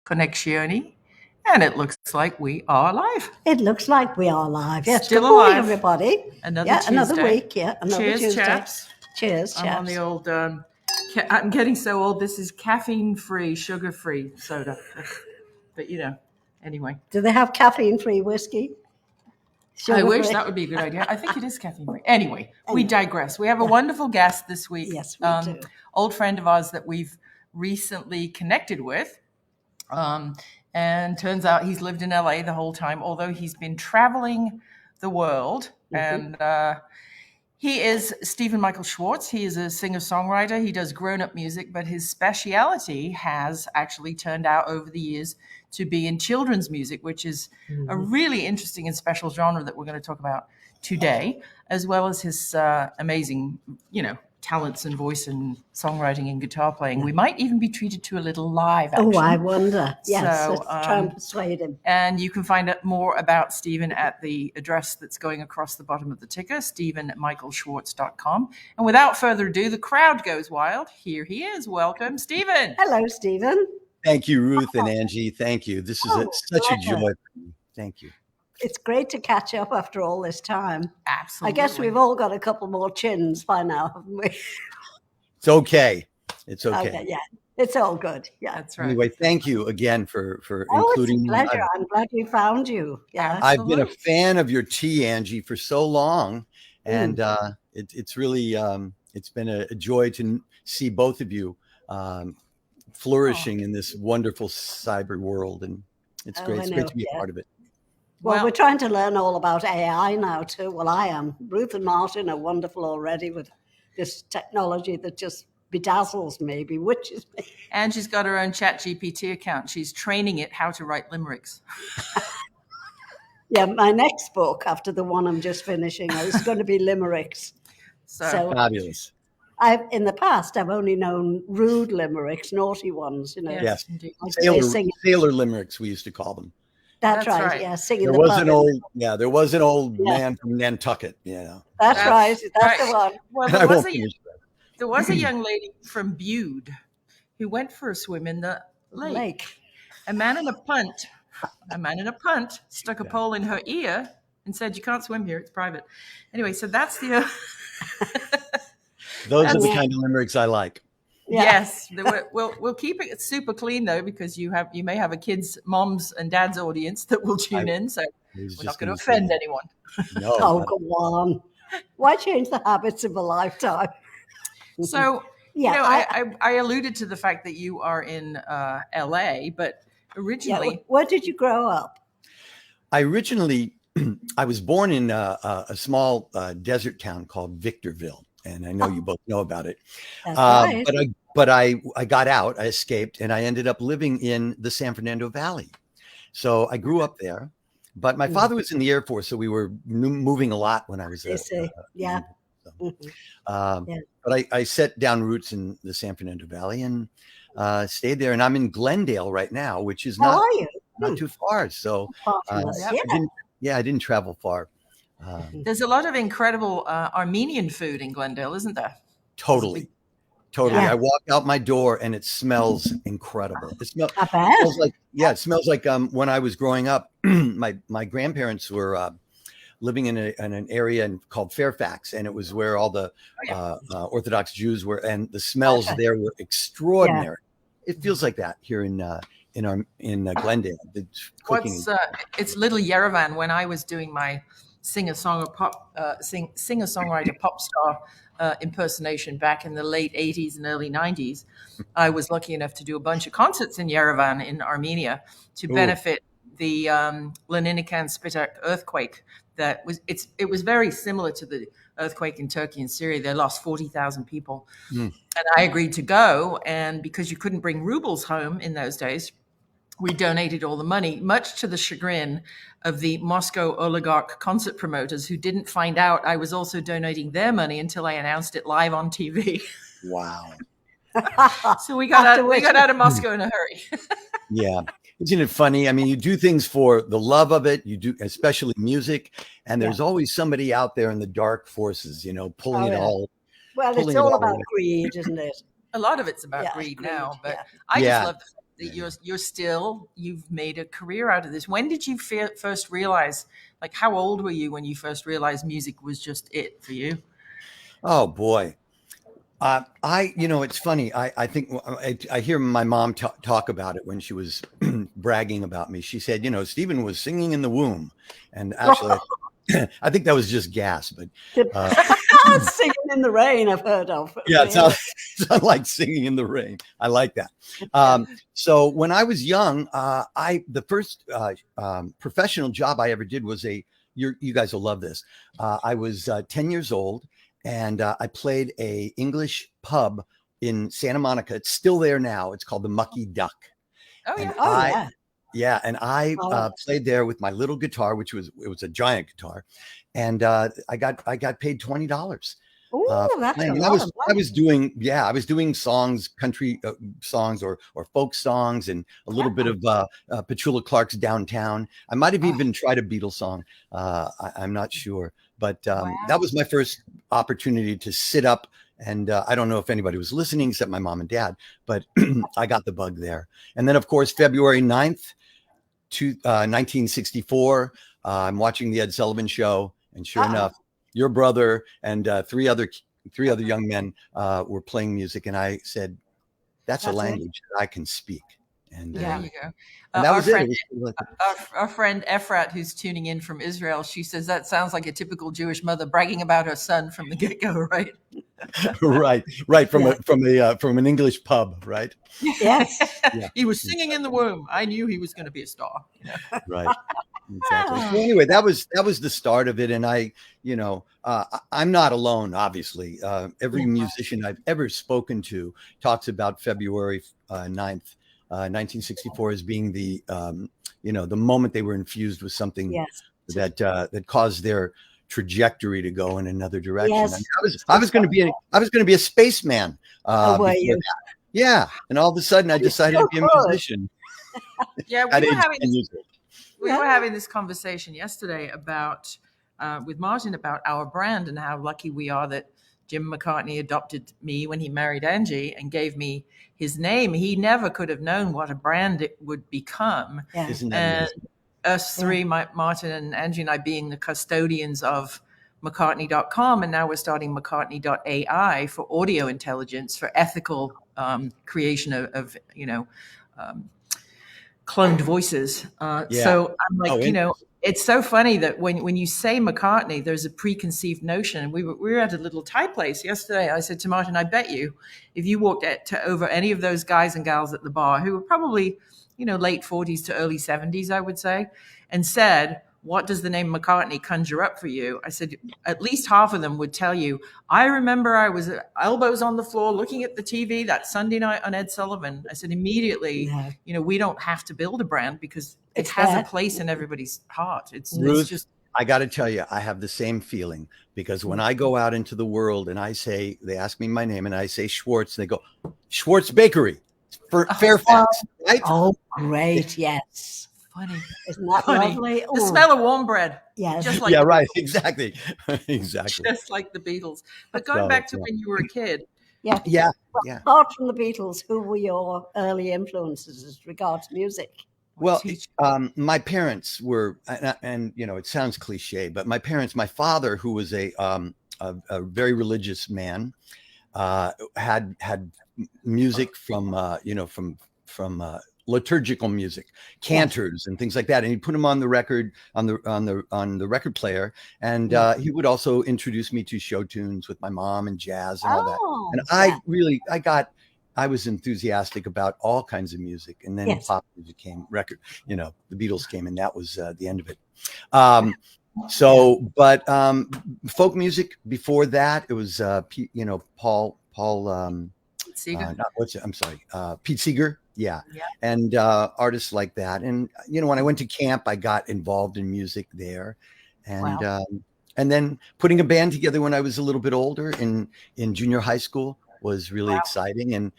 Connexione, and it looks like we are live. It looks like we are live. Yes. Still Good morning, alive. everybody. Another week. Yeah, another Cheers, Tuesday. chaps. Cheers, chaps. I'm on the old. I'm getting so old. This is caffeine-free, sugar-free soda. But anyway. Do they have caffeine-free whiskey? I wish that would be a good idea. I think it is caffeine-free. Anyway, we digress. We have a wonderful guest this week. Yes, we do. Old friend of ours that we've recently connected with. And turns out he's lived in LA the whole time, although he's been traveling the world. Mm-hmm. And he is Stephen Michael Schwartz. He is a singer-songwriter. He does grown-up music, but his speciality has actually turned out over the years to be in children's music, which is a really interesting and special genre that we're going to talk about today, as well as his amazing, talents and voice and songwriting and guitar playing. We might even be treated to a little live action. Oh, I wonder. Yes, so, let's try and persuade him. And you can find out more about Stephen at the address that's going across the bottom of the ticker, StephenMichaelSchwartz.com. And without further ado, the crowd goes wild. Here he is. Welcome, Stephen. Hello, Stephen. Thank you, Ruth and Angie. Thank you. This is such a joy. Thank you. It's great to catch up after all this time. Absolutely. I guess we've all got a couple more chins by now, haven't we? It's okay. It's okay. Yeah, it's all good. Yeah, that's right. Anyway, thank you again for including me. It's a pleasure. I'm glad we found you. Yeah, I've been a fan of your tea, Angie, for so long, and it's really it's been a joy to see both of you flourishing in this wonderful cyber world, and it's great. It's great to be a part of it. Well, we're trying to learn all about AI now too. Well, I am. Ruth and Martin are wonderful already with this technology that just bedazzles me, bewitches me. And she's got her own ChatGPT account. She's training it how to write limericks. Yeah, my next book after the one I'm just finishing is going to be limericks. So fabulous. In the past, I've only known rude limericks, naughty ones, Yes, like sailor limericks, we used to call them. That's right. Yeah, singing. There was an old man from Nantucket. That's right. That's the one. Well, there was a young lady from Bude who went for a swim in the lake. A man in a punt stuck a pole in her ear and said, "You can't swim here; it's private." Anyway, so that's the. Those are the kind of limericks I like. Yeah. Yes, we'll keep it super clean though, because you may have a kid's mom's and dad's audience that will tune in, so we're not going to offend anyone. No, oh, go on! Why change the habits of a lifetime? So I alluded to the fact that you are in LA, but originally, where did you grow up? I was born in a small desert town called Victorville. And I know you both know about it. Right. But I got out, I escaped, and I ended up living in the San Fernando Valley. So I grew up there, but my father was in the Air Force, so we were moving a lot when I was there. But I set down roots in the San Fernando Valley and stayed there. And I'm in Glendale right now, which is not too far. So I didn't travel far. There's a lot of incredible Armenian food in Glendale, isn't there? Totally. I walk out my door and it smells incredible. It smells like it smells like when I was growing up, my grandparents were living in an area called Fairfax, and it was where all the Orthodox Jews were, and the smells there were extraordinary. Yeah. It feels like that here in Glendale. It's Little Yerevan. When I was doing my singer-songwriter pop star impersonation back in the late 80s and early 90s, I was lucky enough to do a bunch of concerts in Yerevan in Armenia to benefit the Leninikan Spitak earthquake. It was very similar to the earthquake in Turkey and Syria. They lost 40,000 people. And I agreed to go, and because you couldn't bring rubles home in those days, we donated all the money, much to the chagrin of the Moscow oligarch concert promoters, who didn't find out I was also donating their money until I announced it live on TV. Wow. So we got out of Moscow in a hurry. Yeah. Isn't it funny? I mean, you do things for the love of it. You do, especially music. And there's always somebody out there in the dark forces, pulling it all. Well, it's all about greed, isn't it? A lot of it's about greed now, but I just love the fact that you've made a career out of this. When did you first realize, like, how old were you when you first realized music was just it for you? Oh boy. It's funny. I think I hear my mom talk about it when she was bragging about me. She said, Stephen was singing in the womb. And actually, I think that was just gas, but Singing in the Rain, I've heard of. yeah, it sounds like Singing in the Rain. I like that. So when I was young, the first professional job I ever did was you guys will love this. I was 10 years old, and I played a English pub in Santa Monica. It's still there now. It's called the Mucky Duck. Oh yeah. And yeah, and I played there with my little guitar, which was a giant guitar, and I got paid $20. Oh, that's a lot of I was doing songs, country songs or folk songs, and a little bit of Petula Clark's Downtown. I might have even tried a Beatles song. I'm not sure, but that was my first opportunity to sit up. And I don't know if anybody was listening except my mom and dad, but I got the bug there. And then, of course, February 9th, 1964, I'm watching the Ed Sullivan Show, and sure enough, your brother and three other young men were playing music, and I said, "That's a language that I can speak." And there you go. And that was it. Our friend Efrat, who's tuning in from Israel, she says that sounds like a typical Jewish mother bragging about her son from the get-go, right? right from an English pub, right? Yes. Yeah. He was singing in the womb. I knew he was going to be a star. Right. Exactly. So anyway, that was the start of it, and I'm not alone. Obviously, every musician I've ever spoken to talks about February 9th, 1964, as being the the moment they were infused with something that caused their trajectory to go in another direction. Yes. I mean, I was going to be a spaceman. Were you? Yeah, and all of a sudden I decided to be a musician. Yeah, we were having this conversation yesterday about with Martin about our brand and how lucky we are that Jim McCartney adopted me when he married Angie and gave me his name. He never could have known what a brand it would become. Yeah. Isn't that And amazing? us three, Martin and Angie and I, being the custodians of McCartney.com, and now we're starting McCartney.ai for audio intelligence, for ethical creation of cloned voices. So I'm like, it's so funny that when you say McCartney, there's a preconceived notion. And we were at a little Thai place yesterday. I said to Martin, I bet you, if you walked to over any of those guys and gals at the bar who were probably, late 40s to early 70s, I would say, and said, what does the name McCartney conjure up for you? I said, at least half of them would tell you, I remember I was elbows on the floor looking at the TV that Sunday night on Ed Sullivan. I said, immediately, we don't have to build a brand because it has a place in everybody's heart. It's just. I got to tell you, I have the same feeling, because when I go out into the world and they ask me my name and I say Schwartz, they go, Schwartz Bakery, Fairfax, right? Oh, great. Yes. Funny. Isn't that lovely? The smell of warm bread. Yes. Just like right. Exactly. Just like the Beatles. But going back to when you were a kid. Yeah. Apart from the Beatles, who were your early influences as regards music? Well, my parents were, and it sounds cliche, but my father, who was a very religious man, had music from liturgical music, cantors and things like that, and he put them on the record on the record player, and he would also introduce me to show tunes with my mom and jazz and all that. And I was enthusiastic about all kinds of music, and then pop music came, the Beatles came, and that was the end of it. But folk music before that, it was Paul Seeger. Pete Seeger. Yeah. And artists like that. And when I went to camp, I got involved in music there, and then putting a band together when I was a little bit older in junior high school was really exciting. And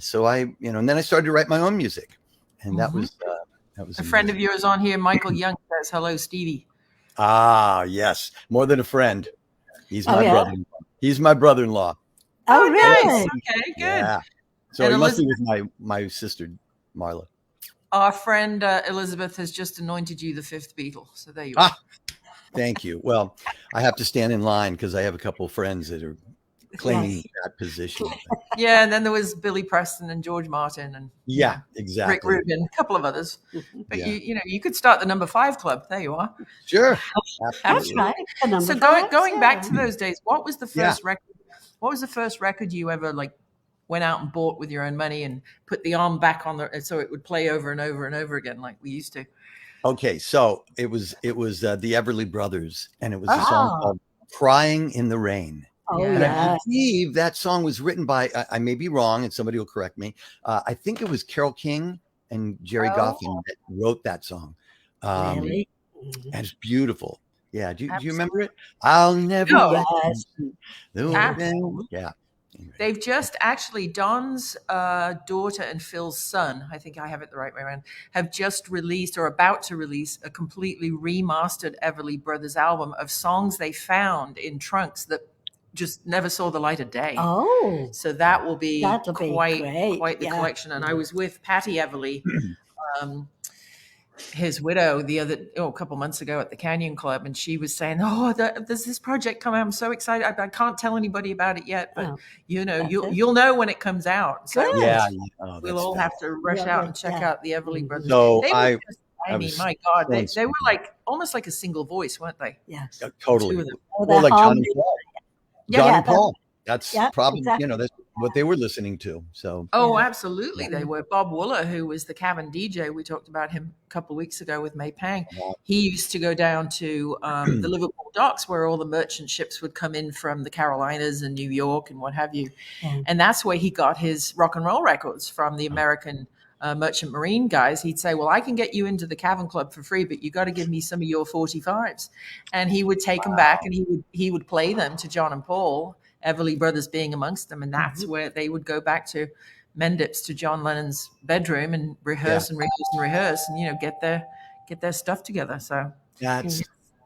so and then I started to write my own music, and that was a friend of yours on here, Michael Young, says hello, Stevie. Ah, yes, more than a friend. He's my brother. He's my brother-in-law. Oh, really? Nice. Okay, good. Yeah. So he must be with my sister Marla. Our friend Elizabeth has just anointed you the fifth Beatle. So there you are. Thank you. Well, I have to stand in line because I have a couple of friends that are claiming that position. Yeah, and then there was Billy Preston and George Martin and Yeah, Rick exactly. Rubin, a couple of others. But Yeah. you could start the number 5 club. There you are. Sure. That's Absolutely. right. The number So five, going back yeah. to those days, what was the first record? What was the first record you ever like went out and bought with your own money and put the arm back on the so it would play over and over and over again like we used to? Okay, so it was the Everly Brothers, and it was a song called "Crying in the Rain." Oh, Yeah. And I yeah. believe that song was written by, I may be wrong, and somebody will correct me. I think it was Carole King and Jerry Goffin that wrote that song. Really? And it's beautiful. Yeah. Do you Absolutely. remember it? I'll never. No. Yes. Absolutely. Yeah. They've just actually Don's daughter and Phil's son, I think I have it the right way around, have just released or about to release a completely remastered Everly Brothers album of songs they found in trunks that just never saw the light of day. Oh, So that will be that'll be great. quite the Yeah. collection. And I was with Patty Everly, his widow, a couple months ago at the Canyon Club, and she was saying, "Oh, there's this project coming. I'm so excited. I can't tell anybody about it yet, but you'll know when it comes out." So Good. Yeah. we'll all have to rush out and check out the Everly Brothers. So They were just, I mean, was my God, so they were like almost like a single voice, weren't they? Yes. Totally. Two of them. Oh, Well, like John harmony. and Paul. Yeah, John yeah, and Paul. That's yeah, probably exactly. that's what they were listening to. So Oh, absolutely. They were. Bob Wooler, who was the cabin DJ, we talked about him a couple of weeks ago with May Pang. He used to go down to the Liverpool docks where all the merchant ships would come in from the Carolinas and New York and what have you. Yeah. And that's where he got his rock and roll records from the American merchant marine guys. He'd say, well, I can get you into the Cavern Club for free, but you got to give me some of your 45s. And he would take them back and he would play them to John and Paul, Everly Brothers being amongst them. And that's where they would go back to Mendips, to John Lennon's bedroom and rehearse and rehearse and rehearse and, get their stuff together. So that's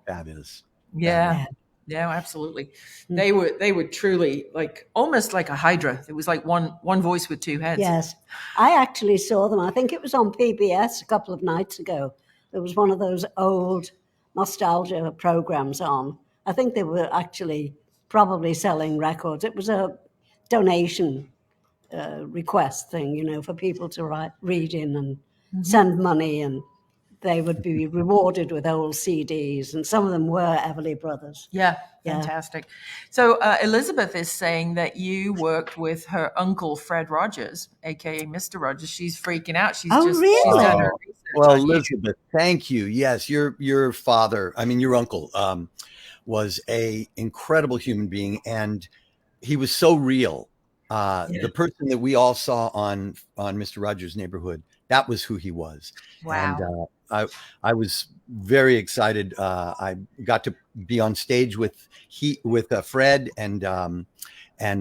fabulous. yeah, absolutely. They were truly like almost like a hydra. It was like one voice with two heads. Yes. I actually saw them. I think it was on PBS a couple of nights ago. There was one of those old nostalgia programs on. I think they were actually probably selling records. It was a donation request thing, for people to read in and send money, and they would be rewarded with old CDs, and some of them were Everly Brothers. Yeah, fantastic. So Elizabeth is saying that you worked with her uncle, Fred Rogers, aka Mr. Rogers. She's freaking out. She's really? She's done her research Well, on you. Elizabeth, thank you. Yes, your father, your uncle, was a incredible human being, and he was so real. The person that we all saw on Mr. Rogers' Neighborhood, that was who he was. Wow. And I was very excited. I got to be on stage with Fred and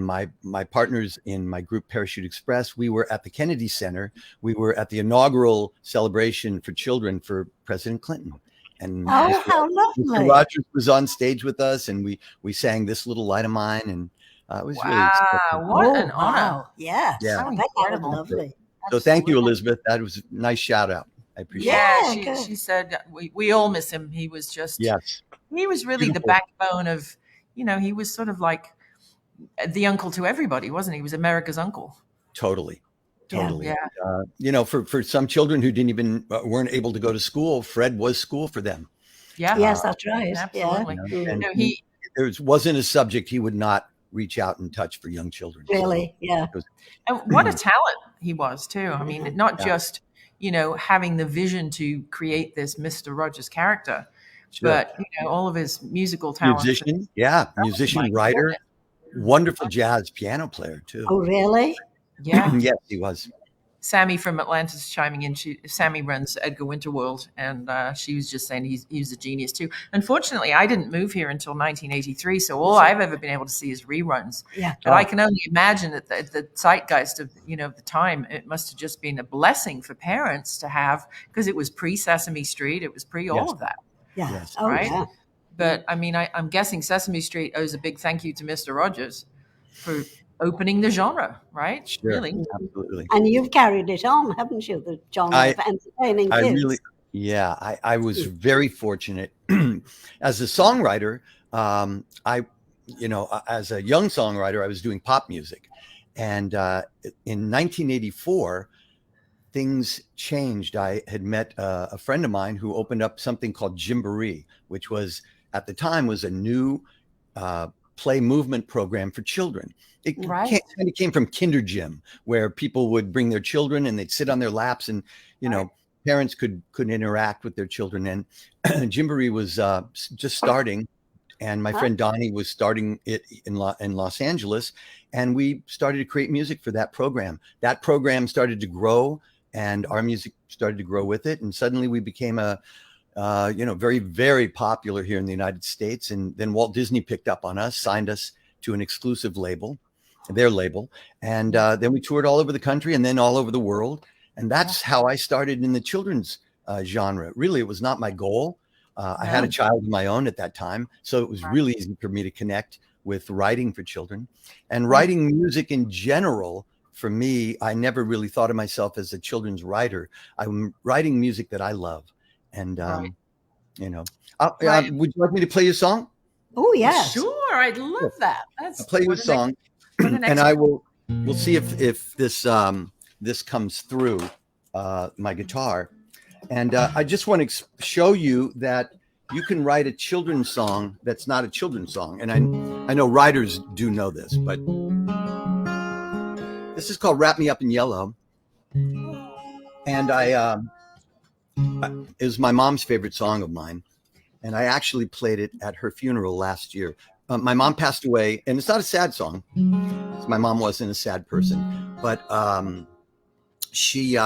my partners in my group Parachute Express. We were at the Kennedy Center. We were at the inaugural celebration for children for President Clinton. And how Mr. lovely. Rogers was on stage with us, and we sang "This Little Light of Mine," and it was really special. What an honor. Wow. Yeah. Yeah. I bet that was Incredible. lovely. So thank you, Elizabeth. That was a nice shout out. I appreciate it. Yeah, Yeah, she good. said we all miss him. He was just Yes. he was really Beautiful. the backbone of, he was sort of like the uncle to everybody, wasn't he? He was America's uncle. Totally. Yeah. For some children who didn't even weren't able to go to school, Fred was school for them. Yeah. Yes, that's right. Absolutely. Yeah. And he there wasn't a subject he would not reach out and touch for young children. So Really? Yeah. and what a talent he was too. I mean, not just, having the vision to create this Mr. Rogers character, Sure. but all of his musical talent. musician, writer, wonderful jazz piano player too. Oh, really? Yeah. Yes, he was. Sammy from Atlanta's chiming in. Sammy runs Edgar Winter World, and she was just saying he's a genius too. Unfortunately, I didn't move here until 1983, so all I've ever been able to see is reruns. Yeah. But I can only imagine that the zeitgeist of the time, it must have just been a blessing for parents to have, because it was pre Sesame Street, it was pre all Yes. of that. Yeah. Yes. Oh, Right? yeah. But I mean, I'm guessing Sesame Street owes a big thank you to Mr. Rogers for opening the genre, right? Sure, Really. absolutely. And you've carried it on, haven't you? The genre of entertaining I kids. really, yeah, I was very fortunate as a songwriter. As a young songwriter, I was doing pop music, and in 1984, things changed. I had met a friend of mine who opened up something called Gymboree, which was at the time was a new play movement program for children. It Right. kind of came from Kinder Gym, where people would bring their children and they'd sit on their laps, and parents could interact with their children. And Gymboree was just starting, and my friend Donnie was starting it in Los Angeles, and we started to create music for that program. That program started to grow, and our music started to grow with it, and suddenly we became a very, very popular here in the United States. And then Walt Disney picked up on us, signed us to an exclusive label, their label. And then we toured all over the country and then all over the world. And that's how I started in the children's genre. Really, it was not my goal. I had a child of my own at that time, so it was really easy for me to connect with writing for children. And writing music in general, for me, I never really thought of myself as a children's writer. I'm writing music that I love. And, would you like me to play you a song? Oh, yes. Sure. I'd love that. I'll play you a song, and we'll see if this comes through my guitar. And I just want to show you that you can write a children's song that's not a children's song. And I know writers do know this, but this is called Wrap Me Up in Yellow. And it was my mom's favorite song of mine. And I actually played it at her funeral last year. My mom passed away, and it's not a sad song. My mom wasn't a sad person, but she's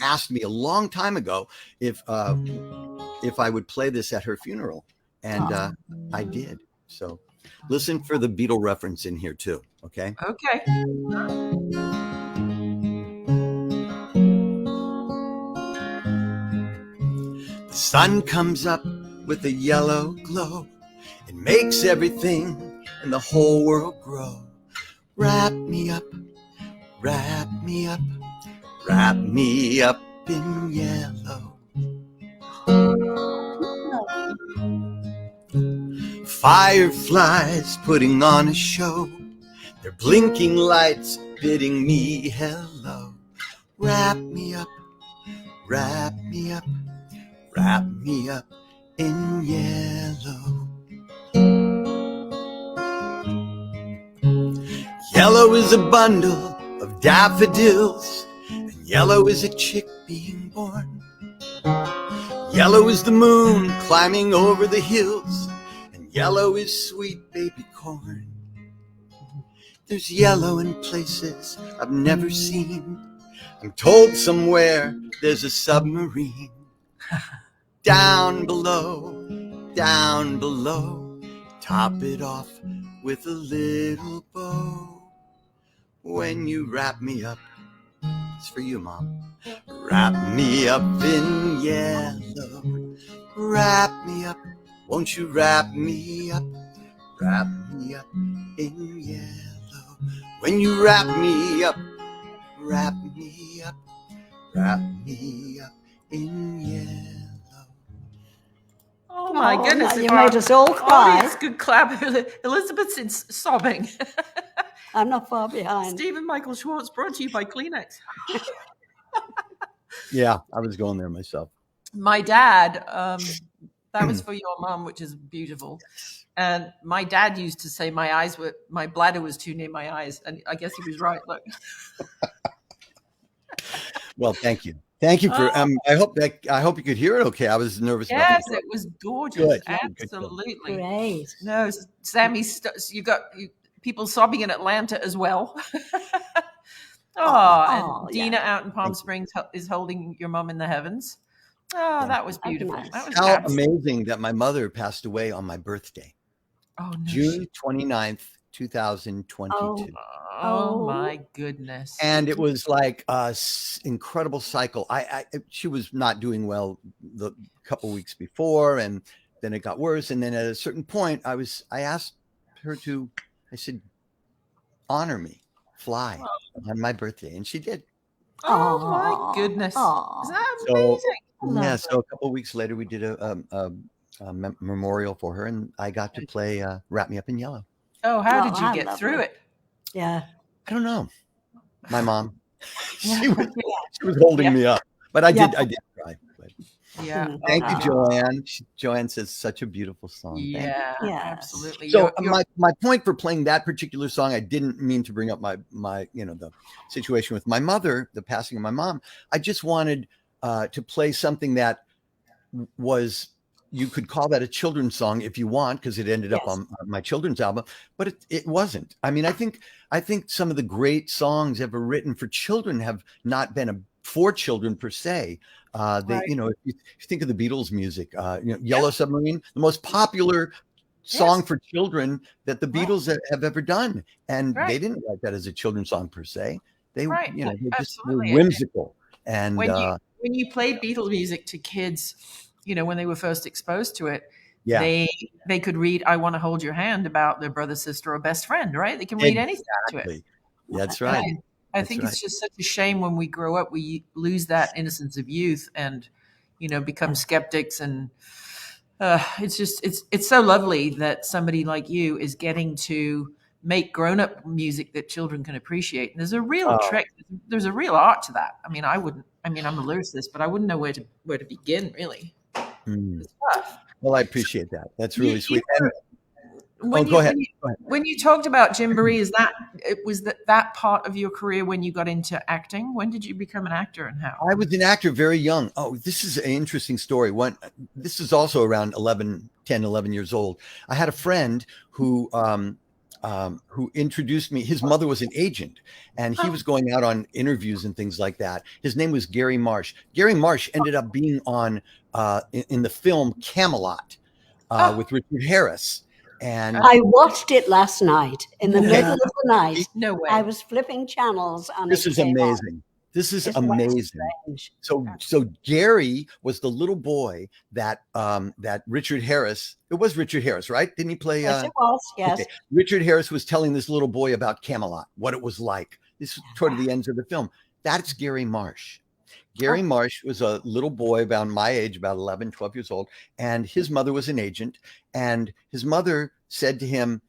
asked me a long time ago if I would play this at her funeral, and I did. So listen for the Beatle reference in here too. Okay. Okay. The sun comes up with a yellow glow. It makes everything in the whole world grow. Wrap me up, wrap me up, wrap me up in yellow. Fireflies putting on a show. Their blinking lights bidding me hello. Wrap me up, wrap me up, wrap me up in yellow. Yellow is a bundle of daffodils, and yellow is a chick being born. Yellow is the moon climbing over the hills, and yellow is sweet baby corn. There's yellow in places I've never seen. I'm told somewhere there's a submarine. Down below, top it off with a little bow. When you wrap me up, it's for you, Mom. Wrap me up in yellow. Wrap me up, won't you wrap me up? Wrap me up in yellow. When you wrap me up, wrap me up, wrap me up in yellow. Oh my goodness! You made us all cry. Audience could clap. Elizabeth's sobbing. I'm not far behind. Stephen Michael Schwartz, brought to you by Kleenex. Yeah, I was going there myself. My dad, that was for your mom, which is beautiful. And my dad used to say my bladder was too near my eyes. And I guess he was right. Look. Well, thank you. Thank you for, I hope you could hear it okay. I was nervous about Yes, it was gorgeous. Good. Absolutely. Great. No, Sammy, you got people sobbing in Atlanta as well. And Dina out in Palm Springs is holding your mom in the heavens. Oh, that was beautiful. Nice. That was How amazing that my mother passed away on my birthday. Oh, no. June 29th, 2022. Oh my goodness. And it was like a incredible cycle. She was not doing well the couple weeks before, and then it got worse. And then at a certain point, I asked her I said, honor me, fly on my birthday, and she did. Oh my goodness! Isn't that amazing? Yeah. So a couple of weeks later, we did a memorial for her, and I got to play "Wrap Me Up in Yellow." Oh, how did you get through it? Yeah, I don't know. My mom, she was holding me up, but I did cry. But. Yeah. Thank you, Joanne. Joanne says such a beautiful song. Yeah, absolutely. So my point for playing that particular song, I didn't mean to bring up my the situation with my mother, the passing of my mom. I just wanted to play something that was, you could call that a children's song if you want, because it ended up on my children's album, but it wasn't. I mean, I think some of the great songs ever written for children have not been for children per se. If you think of the Beatles music, Yellow Submarine, the most popular song for children that the Beatles have ever done, and they didn't write that as a children's song per se. They they just were whimsical. And when you played Beatles music to kids, when they were first exposed to it, they could read "I Want to Hold Your Hand" about their brother, sister, or best friend, right? They can read anything to it. That's right. I think it's just such a shame when we grow up, we lose that innocence of youth and, become skeptics. And it's so lovely that somebody like you is getting to make grown-up music that children can appreciate. And there's a real trick. There's a real art to that. I mean, I'm a lyricist, but I wouldn't know where to begin, really. It's tough. Well, I appreciate that. That's really sweet. Go ahead. When you talked about Gymboree, was that part of your career when you got into acting? When did you become an actor, and how? I was an actor very young. Oh, this is an interesting story. This is also around 11 years old. I had a friend who introduced me. His mother was an agent, and he was going out on interviews and things like that. His name was Gary Marsh. Gary Marsh ended up being on in the film Camelot with Richard Harris. And I watched it last night in the middle of the night. No way. I was flipping channels. And this is amazing. This is amazing. So Gary was the little boy that Richard Harris. It was Richard Harris, right? Didn't he play? Yes, it was. Yes. Okay. Richard Harris was telling this little boy about Camelot, what it was like. This was toward the ends of the film. That's Gary Marsh. Gary Marsh was a little boy about my age, about 11, 12 years old. And his mother was an agent. And his mother said to him,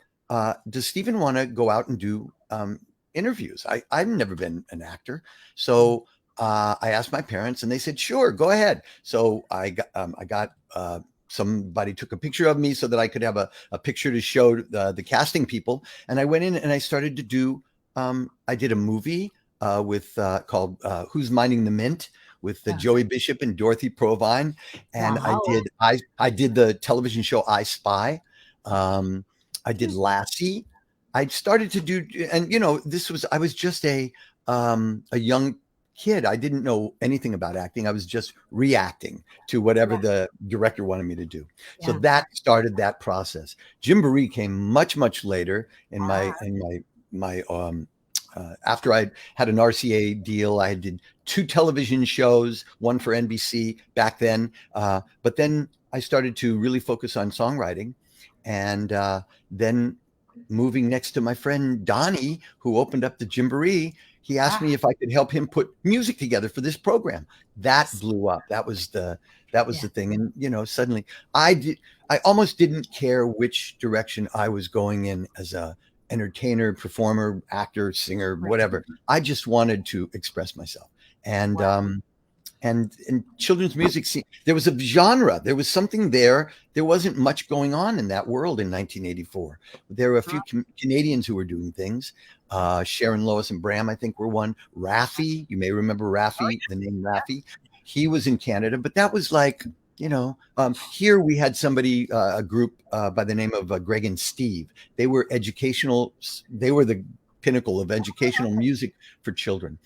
does Stephen want to go out and do interviews? I've never been an actor. So I asked my parents and they said, sure, go ahead. So I got somebody took a picture of me so that I could have a picture to show the casting people. And I went in and I started to do, I did a movie called Who's Minding the Mint with Joey Bishop and Dorothy Provine. And I did the television show I Spy. I did Lassie. I started to do, and I was just a young kid. I didn't know anything about acting. I was just reacting to whatever the director wanted me to do. Yeah. So that started that process. Gymboree came much, much later in my after I had an RCA deal. I did 2 television shows, one for NBC back then. But then I started to really focus on songwriting, and then moving next to my friend Donnie, who opened up the Gymboree. He asked me if I could help him put music together for this program. That blew up. That was the thing. And suddenly I almost didn't care which direction I was going in as a entertainer, performer, actor, singer, whatever. I just wanted to express myself. And and children's music, there was a genre, there was something there. There wasn't much going on in that world in 1984. There were a few Canadians who were doing things. Sharon, Lois, and Bram, I think, were one. Raffi, you may remember Raffi, the name Raffi. He was in Canada, but that was like, here we had somebody, a group by the name of Greg and Steve. They were they were the pinnacle of educational music for children.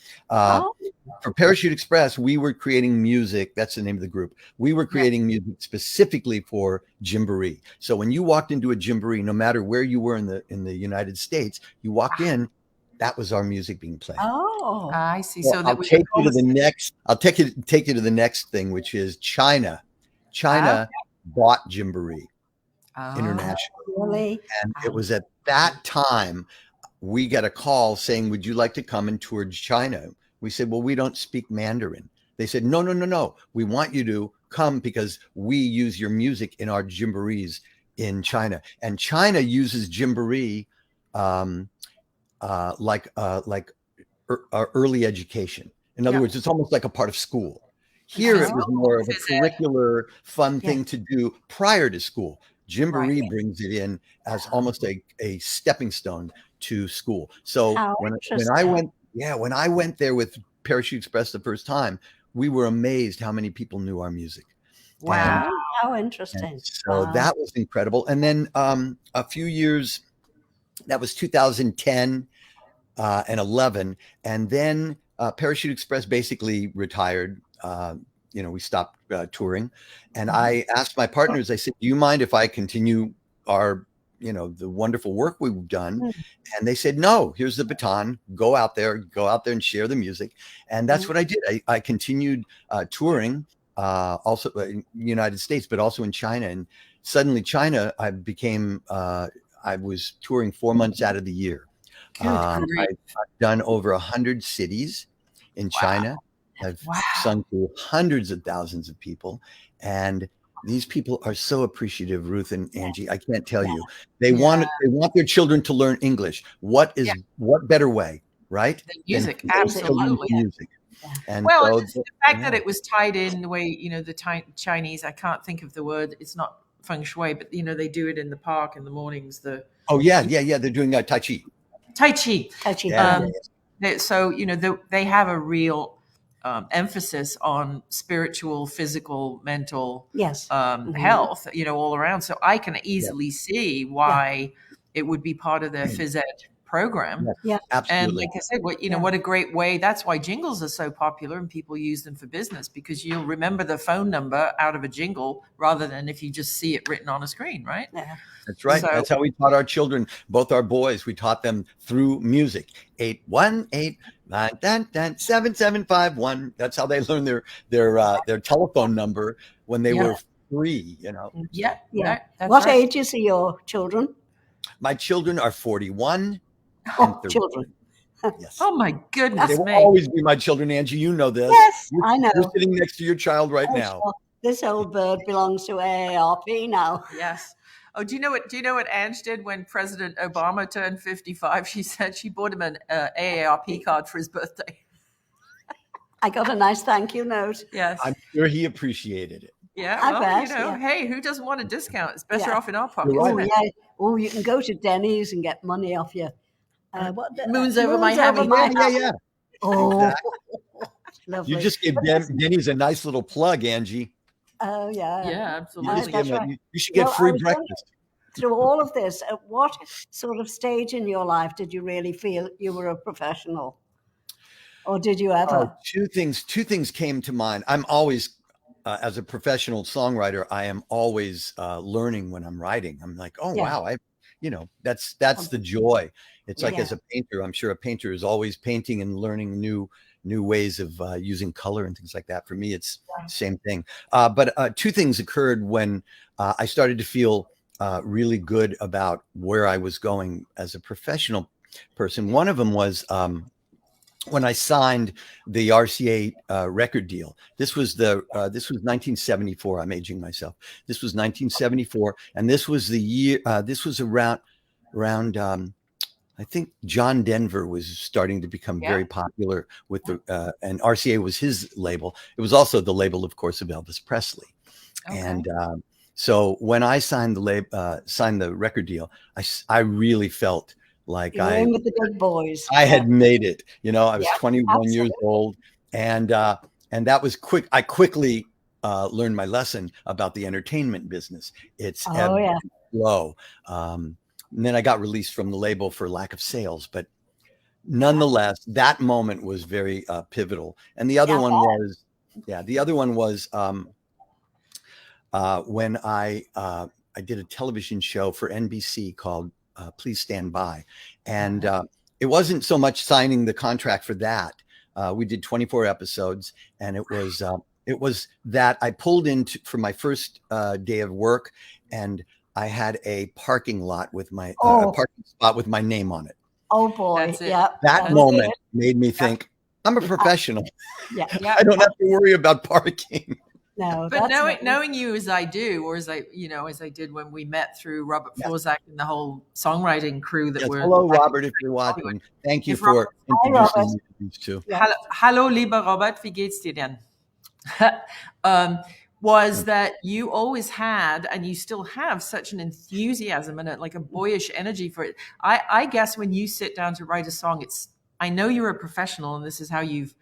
For Parachute Express, we were creating music. That's the name of the group. We were creating music specifically for Gymboree. So when you walked into a Gymboree, no matter where you were in the United States, you walked in, that was our music being played. Oh, I see. So I'll take you to the next. I'll take you to the next thing, which is China. China bought Gymboree internationally, and it was at that time. we got a call saying, would you like to come and tour China? We said, well, we don't speak Mandarin. They said, no, no, no, no. We want you to come because we use your music in our jamborees in China. And China uses jamboree like early education. In other words, it's almost like a part of school. Here it was more of a curricular, fun thing to do prior to school. Jamboree brings it in as almost a stepping stone to school. So when I went there with Parachute Express the first time, we were amazed how many people knew our music. Wow, how interesting. So that was incredible. And then a few years, that was 2010 and 11. And then Parachute Express basically retired. We stopped touring. And I asked my partners, I said, do you mind if I continue our, the wonderful work we've done? And they said, no, here's the baton, go out there and share the music. And that's what I did. I continued touring also in the United States, but also in China. And suddenly China, I was touring 4 months out of the year. I've done over 100 cities in China. I've sung to hundreds of thousands of people, and these people are so appreciative, Ruth and Angie. I can't tell you. They want their children to learn English. What better way, right? The music, absolutely. Music. And the fact that it was tied in the way, the Chinese, I can't think of the word. It's not feng shui, but they do it in the park in the mornings. They're doing Tai Chi. Tai Chi. So they have a real emphasis on spiritual, physical, mental health, all around. So I can easily see why it would be part of their phys ed program. Yeah, absolutely. And like I said, what a great way. That's why jingles are so popular and people use them for business, because you'll remember the phone number out of a jingle rather than if you just see it written on a screen, right? Yeah. That's right. So, that's how we taught our children, both our boys. We taught them through music. 818-977-51. That's how they learned their telephone number when they were 3. Yeah. What ages are your children? My children are 41 and 30. Children. Yes. Oh my goodness! They will always be my children, Angie. You know this. Yes, I know. You're sitting next to your child right now. Sure. This old bird belongs to AARP now. Yes. Oh, do you know what Ange did when President Obama turned 55? She said she bought him an AARP card for his birthday. I got a nice thank you note. Yes. I'm sure he appreciated it. Yeah, I bet, hey, who doesn't want a discount? It's better off in our pocket. Right. You can go to Denny's and get money off your Moons Over My Hammy. Yeah. Oh, exactly. Lovely. You just gave Denny's a nice little plug, Angie. Oh, yeah. Yeah, absolutely. You should get free breakfast. Through all of this, at what sort of stage in your life did you really feel you were a professional? Or did you ever? Two things came to mind. I'm always, as a professional songwriter, I am always learning when I'm writing. I'm like, wow, that's the joy. It's like as a painter, I'm sure a painter is always painting and learning new ways of using color and things like that. For me, it's the same thing. But two things occurred when I started to feel really good about where I was going as a professional person. One of them was when I signed the RCA record deal. This was 1974. I'm aging myself. This was 1974, and this was the year. This was around. I think John Denver was starting to become very popular with and RCA was his label. It was also the label, of course, of Elvis Presley. Okay. And so when I signed the record deal, I really felt like with the big boys. I had made it. I was 21 years old, and that was quick. I quickly learned my lesson about the entertainment business. It's low. And then I got released from the label for lack of sales, but nonetheless, that moment was very pivotal. And the other one was when I did a television show for NBC called Please Stand By. And it wasn't so much signing the contract for that. We did 24 episodes, and it was that I pulled into for my first day of work, and I had a parking lot with my parking spot with my name on it. Oh boy, That's it. yeah. That that's moment it. made me think, I'm a professional. Yeah, Yeah. I don't have to worry about parking. no, But that's knowing you as I do, or as I did when we met through Robert Yes. Florzak and the whole songwriting crew that Yes. were. Hello, Robert, if you're watching. Thank you If for Hi, Robert. introducing me to these two. Yeah. Hallo, lieber Robert, wie geht's dir denn? Was that you always had, and you still have, such an enthusiasm and like a boyish energy for it. I guess when you sit down to write a song, I know you're a professional, and this is how you've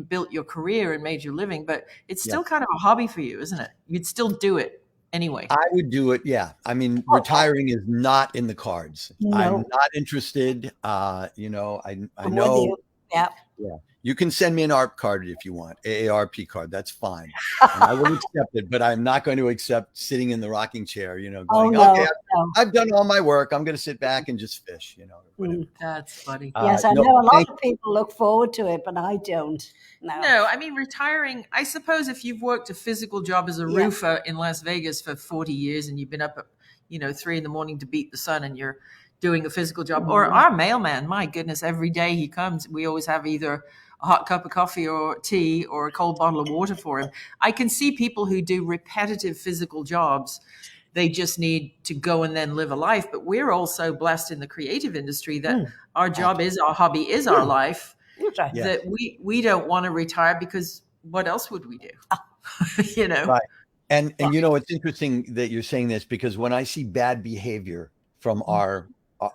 built your career and made your living, but it's still kind of a hobby for you, isn't it? You'd still do it anyway. I would do it. Yeah. I mean, retiring is not in the cards. No. I'm not interested. I I'm know. with you. Yeah. Yeah. You can send me an ARP card if you want, AARP card. That's fine. And I will accept it, but I'm not going to accept sitting in the rocking chair, going, no, okay, no. I've done all my work. I'm going to sit back and just fish, whatever. That's funny. Yes, I know a lot of people look forward to it, but I don't. No, I mean, retiring, I suppose if you've worked a physical job as a roofer in Las Vegas for 40 years and you've been up at, 3 a.m. to beat the sun and you're doing a physical job, or our mailman, my goodness, every day he comes, we always have either a hot cup of coffee or tea or a cold bottle of water for him. I can see people who do repetitive physical jobs. They just need to go and then live a life. But we're also blessed in the creative industry that our job is our hobby, is our life. Right. That we don't want to retire, because what else would we do? Right. And it's interesting that you're saying this, because when I see bad behavior from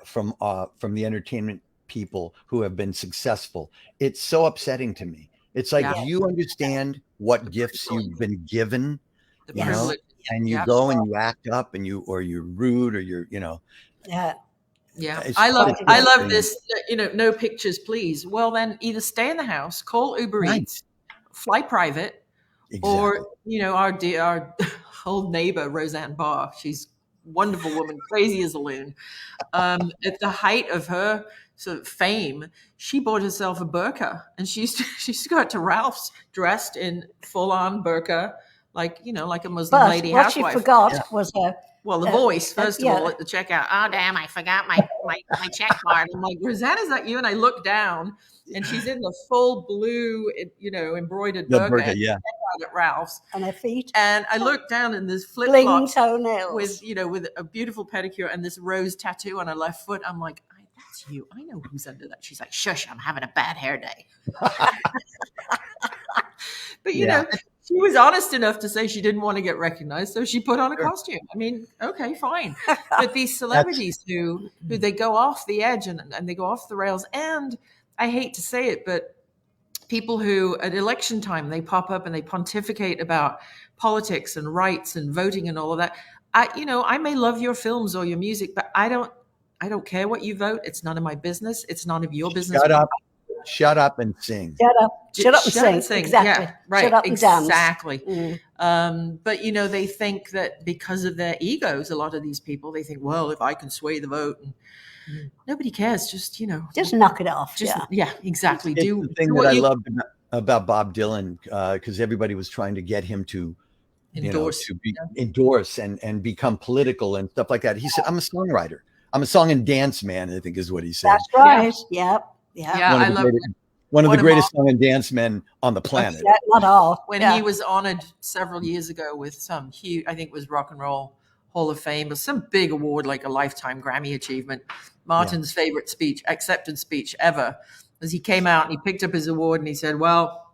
from the entertainment people who have been successful, it's so upsetting to me. It's like, do you understand what gifts you've been given? And you go and you act up and you're rude, or you're. Yeah. Yeah, I love this. No pictures, please. Well, then either stay in the house, call Uber Eats, fly private, or our old neighbor Roseanne Barr. She's a wonderful woman, crazy as a loon. At the height of her sort of fame, she bought herself a burqa, and she used to go out to Ralph's dressed in full-on burqa, like a Muslim lady housewife. What she forgot was her. Well, the voice, first of all, at the checkout. Oh, damn, I forgot my check card. I'm like, Roseanne, is that you? And I look down, and she's in the full blue, embroidered burqa at Ralph's. On her feet. And I look down, and there's flip-flops toenails with a beautiful pedicure and this rose tattoo on her left foot. I'm like, that's you. I know who's under that. She's like, shush, I'm having a bad hair day. But, she was honest enough to say she didn't want to get recognized, so she put on a costume. I mean, okay, fine. But these celebrities who they go off the edge and they go off the rails, and I hate to say it, but people who at election time, they pop up and they pontificate about politics and rights and voting and all of that. I may love your films or your music, but I don't care what you vote. It's none of my business. It's none of your business. Shut up and sing. Shut up and sing. Exactly. Yeah, right. Shut up and exactly. Dance. But they think that because of their egos, a lot of these people, they think, well, if I can sway the vote, and nobody cares. Just knock it off. Exactly. It's the thing that I loved about Bob Dylan, because everybody was trying to get him to endorse and become political and stuff like that. He said, "I'm a songwriter. I'm a song and dance man," I think is what he said. That's right. Yep. Yeah, one of the greatest song and dance men on the planet. Not all. When he was honored several years ago with some huge, I think it was Rock and Roll Hall of Fame, or some big award like a Lifetime Grammy achievement. Martin's favorite acceptance speech ever, as he came out and he picked up his award and he said, "Well,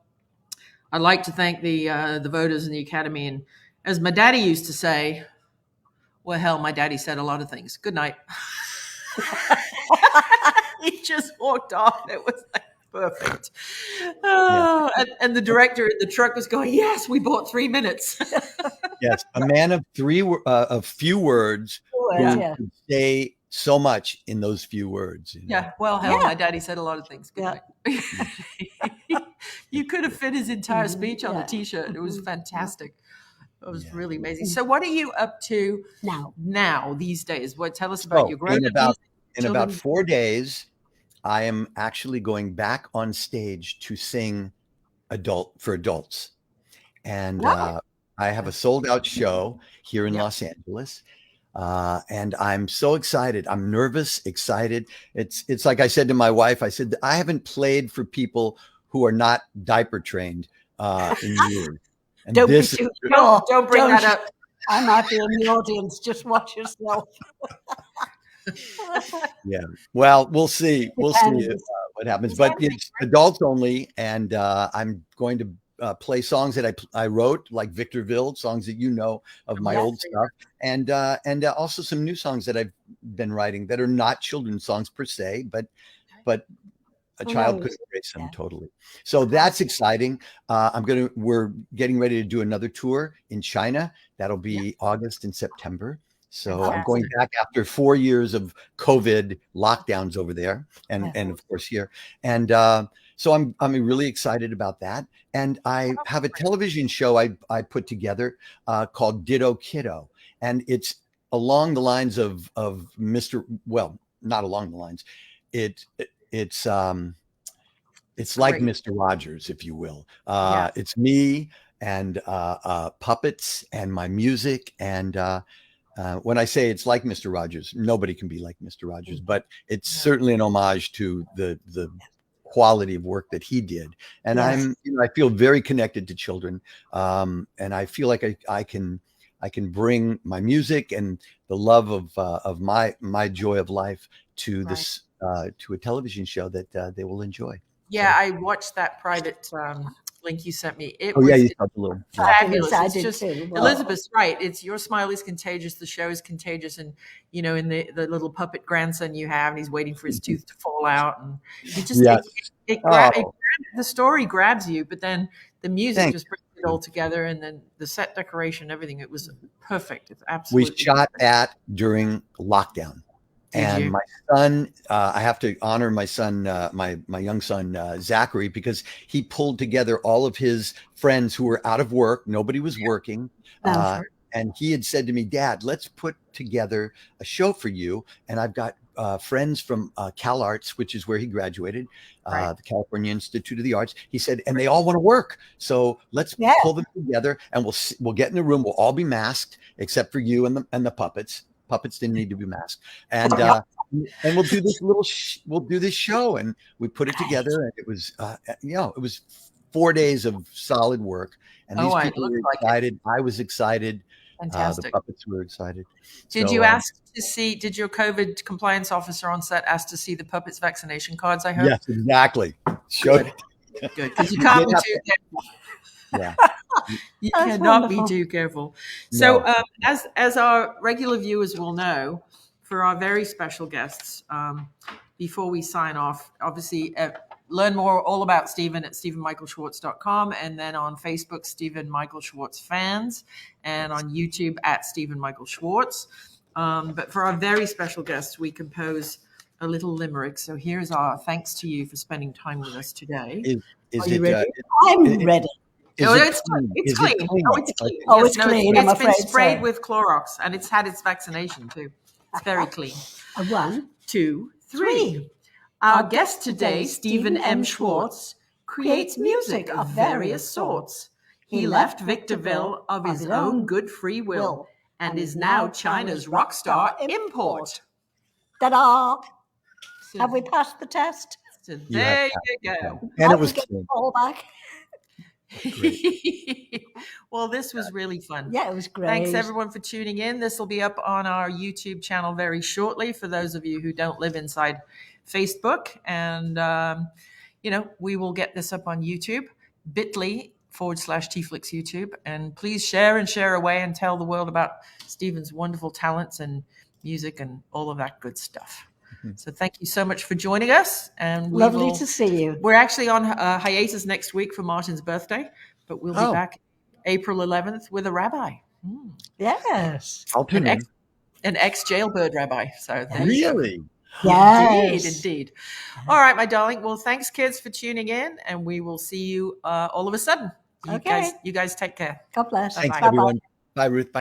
I'd like to thank the voters and the Academy. And as my daddy used to say, well, hell, my daddy said a lot of things. Good night." He just walked off. It was like perfect. And the director in the truck was going, "Yes, we bought 3 minutes." Yes, a man of few words who could say so much in those few words. Yeah, well, hell, my daddy said a lot of things. Good night. You could have fit his entire speech on a T-shirt. It was fantastic. It was really amazing. So what are you up to now these days? Tell us about your growth. In about 4 days, I am actually going back on stage to sing for adults. And I have a sold out show here in Los Angeles. And I'm so excited. I'm nervous, excited. It's like I said to my wife, I said, I haven't played for people who are not diaper trained in years. And Don't be this too is, sure. Don't bring that up. I might be in the audience. Just watch yourself. yeah. Well, we'll see. We'll see Depends. what happens. But it's adults only, and I'm going to play songs that I wrote, like Victorville, songs that you know of my old stuff, and also some new songs that I've been writing that are not children's songs per se, but a child could embrace them totally. So that's exciting. We're getting ready to do another tour in China. That'll be August and September. So I'm going back after 4 years of COVID lockdowns over there, and of course here. And so I'm really excited about that. And I have a television show I put together called Ditto Kiddo, and it's along the lines of Mr. Well, not along the lines. It's like Mr. Rogers, if you will. It's me and puppets and my music. And when I say it's like Mr. Rogers, nobody can be like Mr. Rogers, but it's certainly an homage to the quality of work that he did. And I feel very connected to children. And I feel like I can bring my music and the love of my joy of life to this to a television show that they will enjoy. Yeah, I watched that private link you sent me. It you was saw the little fabulous. I It's did just too. Wow. Elizabeth's right. It's your smile is contagious. The show is contagious, and in the little puppet grandson you have, and he's waiting for his tooth to fall out, and it just the story grabs you, but then the music just brings it all together, and then the set decoration, everything. It was perfect. It's absolutely. We shot that during lockdown. And my son, I have to honor my son, my young son, Zachary, because he pulled together all of his friends who were out of work. Nobody was working. And he had said to me, Dad, let's put together a show for you. And I've got friends from CalArts, which is where he graduated, the California Institute of the Arts. He said, and they all want to work. So let's pull them together, and we'll get in a room. We'll all be masked except for you and the puppets. Puppets didn't need to be masked, and we'll do this we'll do this show, and we put it together, and it was it was 4 days of solid work, and these people were excited. I was excited. Fantastic. The puppets were excited. Did you ask to see? Did your COVID compliance officer on set ask to see the puppets' vaccination cards? I hope. Yes, exactly. Showed good, because you can't be too careful. Yeah. You cannot be too careful. So as our regular viewers will know, for our very special guests, before we sign off, obviously learn more all about Stephen at StephenMichaelSchwartz.com, and then on Facebook, Stephen Michael Schwartz Fans, and on YouTube at Stephen Michael Schwartz. But for our very special guests, we compose a little limerick. So here's our thanks to you for spending time with us today. Are you ready? I'm ready. It's clean. It's clean. It's clean. It's clean. It's been sprayed with Clorox, and it's had its vaccination too. It's very clean. 1, 2, 3. Our guest today, Stephen M. Schwartz, creates music of various sorts. He left Victorville of his own good free will, and is now China's rock star import. Ta-da! Have we passed the test? So there you go. And it was all back. Well, this was really fun. Yeah, it was great. Thanks everyone for tuning in. This will be up on our YouTube channel very shortly for those of you who don't live inside Facebook. And, we will get this up on YouTube, bit.ly/TFlix YouTube. And please share away and tell the world about Stephen's wonderful talents and music and all of that good stuff. So thank you so much for joining us. And lovely to see you. We're actually on hiatus next week for Martin's birthday, but we'll be back April 11th with a rabbi. Yes. I'll tune in. An ex-jailbird rabbi. So really? Yes. Indeed. All right, my darling. Well, thanks, kids, for tuning in, and we will see you all of a sudden. You guys take care. God bless. Thanks, everyone. Bye, Ruth. Bye.